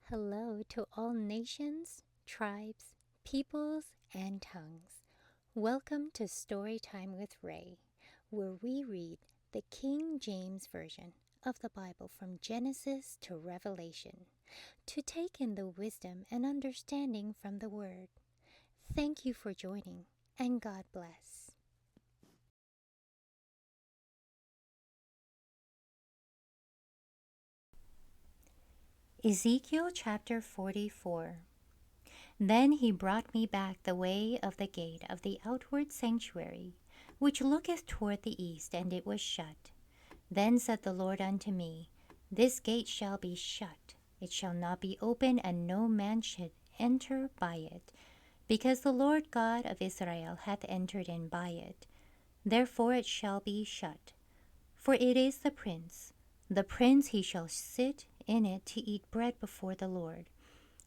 Hello to all nations, tribes, peoples, and tongues. Welcome to Storytime with Rae, where we read the King James Version of the Bible from Genesis to Revelation to take in the wisdom and understanding from the Word. Thank you for joining, and God bless. Ezekiel chapter 44. Then he brought me back the way of the gate of the outward sanctuary, which looketh toward the east, and it was shut. Then said the Lord unto me, This gate shall be shut, it shall not be open, and no man should enter by it, because the Lord God of Israel hath entered in by it. Therefore it shall be shut. For it is the prince he shall sit in it to eat bread before the Lord.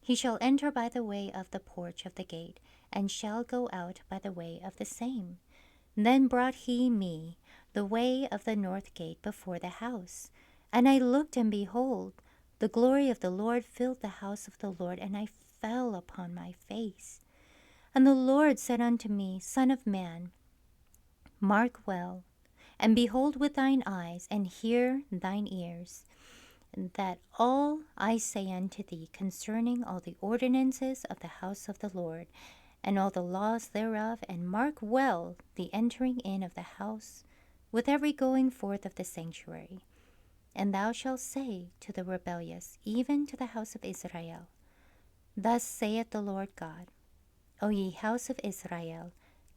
He shall enter by the way of the porch of the gate, and shall go out by the way of the same. Then brought he me the way of the north gate before the house. And I looked, and behold, the glory of the Lord filled the house of the Lord, and I fell upon my face. And the Lord said unto me, Son of man, mark well, and behold with thine eyes, and hear thine ears, that all I say unto thee concerning all the ordinances of the house of the Lord, and all the laws thereof, and mark well the entering in of the house, with every going forth of the sanctuary. And thou shalt say to the rebellious, even to the house of Israel, Thus saith the Lord God, O ye house of Israel,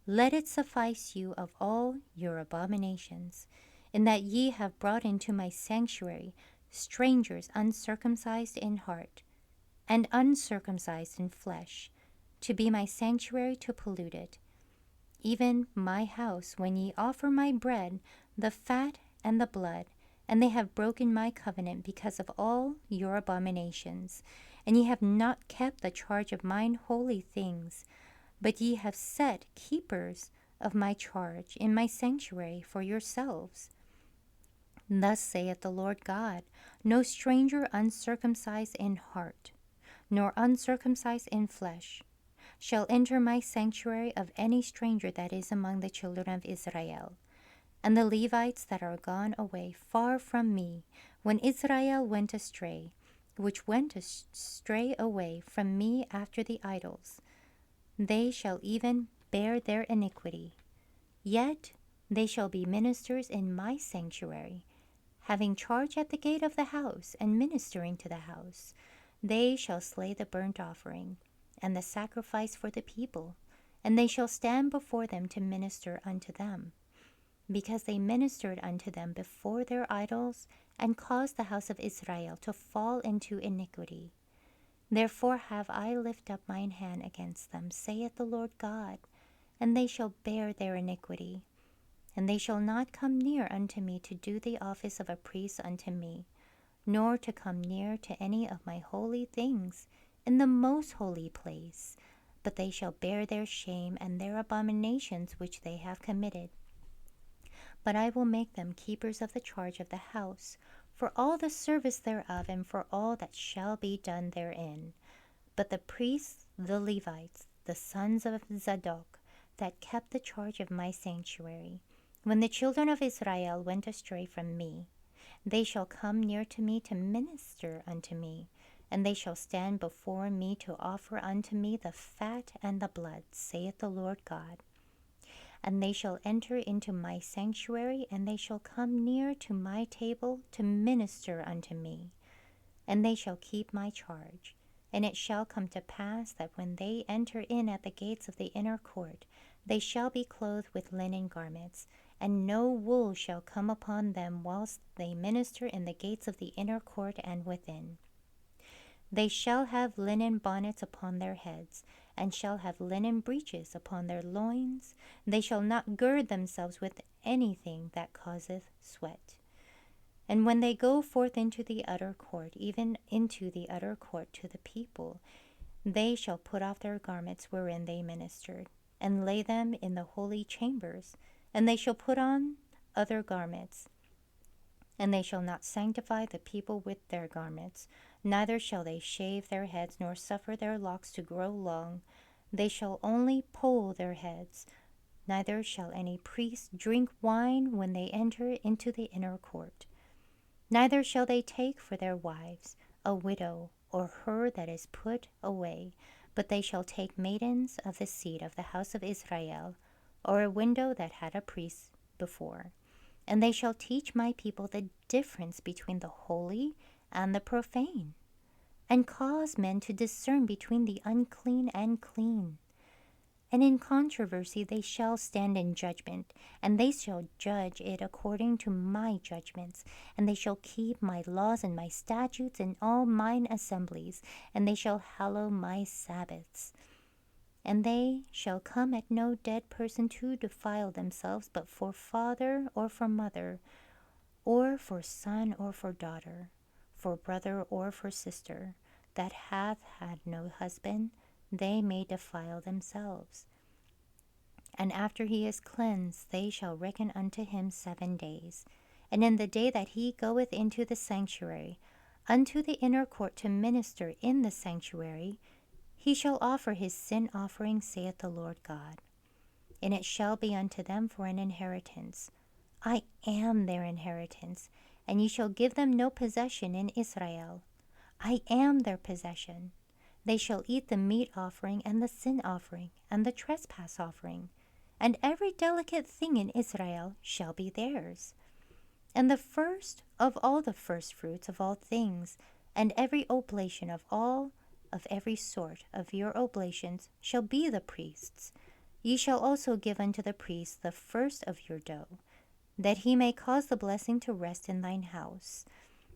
let it suffice you of all your abominations, in that ye have brought into my sanctuary strangers uncircumcised in heart, and uncircumcised in flesh, to be my sanctuary to pollute it, even my house, when ye offer my bread, the fat and the blood, and they have broken my covenant because of all your abominations. And ye have not kept the charge of mine holy things, but ye have set keepers of my charge in my sanctuary for yourselves. Thus saith the Lord God, No stranger uncircumcised in heart, nor uncircumcised in flesh, shall enter my sanctuary of any stranger that is among the children of Israel. And the Levites that are gone away far from me, when Israel went astray, which went astray away from me after the idols, they shall even bear their iniquity. Yet they shall be ministers in my sanctuary, having charge at the gate of the house, and ministering to the house. They shall slay the burnt offering, and the sacrifice for the people, and they shall stand before them to minister unto them, because they ministered unto them before their idols, and caused the house of Israel to fall into iniquity. Therefore have I lifted up mine hand against them, saith the Lord God, and they shall bear their iniquity. And they shall not come near unto me to do the office of a priest unto me, nor to come near to any of my holy things in the most holy place, but they shall bear their shame and their abominations which they have committed. But I will make them keepers of the charge of the house, for all the service thereof, and for all that shall be done therein. But the priests, the Levites, the sons of Zadok, that kept the charge of my sanctuary, when the children of Israel went astray from me, they shall come near to me to minister unto me, and they shall stand before me to offer unto me the fat and the blood, saith the Lord God. And they shall enter into my sanctuary, and they shall come near to my table to minister unto me, and they shall keep my charge. And it shall come to pass that when they enter in at the gates of the inner court, they shall be clothed with linen garments, and no wool shall come upon them whilst they minister in the gates of the inner court and within. They shall have linen bonnets upon their heads, and shall have linen breeches upon their loins. They shall not gird themselves with anything that causeth sweat. And when they go forth into the utter court, even into the utter court to the people, they shall put off their garments wherein they ministered, and lay them in the holy chambers, and they shall put on other garments. And they shall not sanctify the people with their garments, Neither shall they shave their heads, nor suffer their locks to grow long. They shall only poll their heads. Neither shall any priest drink wine when they enter into the inner court. Neither shall they take for their wives a widow or her that is put away, but they shall take maidens of the seed of the house of Israel, or a widow that had a priest before. And they shall teach my people the difference between the holy and the profane, and cause men to discern between the unclean and clean. And in controversy they shall stand in judgment, and they shall judge it according to my judgments. And they shall keep my laws and my statutes in all mine assemblies, and they shall hallow my Sabbaths. And they shall come at no dead person to defile themselves, but for father or for mother, or for son or for daughter, for brother or for sister, that hath had no husband, they may defile themselves. And after he is cleansed, they shall reckon unto him 7 days. And in the day that he goeth into the sanctuary, unto the inner court to minister in the sanctuary, he shall offer his sin offering, saith the Lord God. And it shall be unto them for an inheritance. I am their inheritance, and ye shall give them no possession in Israel. I am their possession. They shall eat the meat offering, and the sin offering, and the trespass offering, and every delicate thing in Israel shall be theirs. And the first of all the firstfruits of all things, and every oblation of every sort of your oblations shall be the priest's. Ye shall also give unto the priest the first of your dough, that he may cause the blessing to rest in thine house.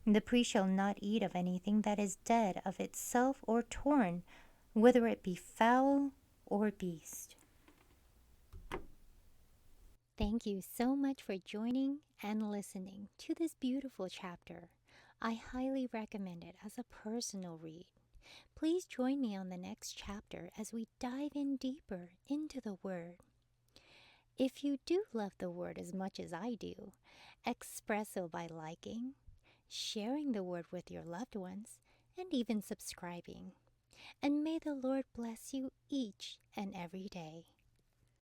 The priest shall not eat of anything that is dead of itself or torn, whether it be fowl or beast. Thank you so much for joining and listening to this beautiful chapter. I highly recommend it as a personal read. Please join me on the next chapter as we dive in deeper into the Word. If you do love the Word as much as I do, express so by liking, sharing the Word with your loved ones, and even subscribing. And may the Lord bless you each and every day.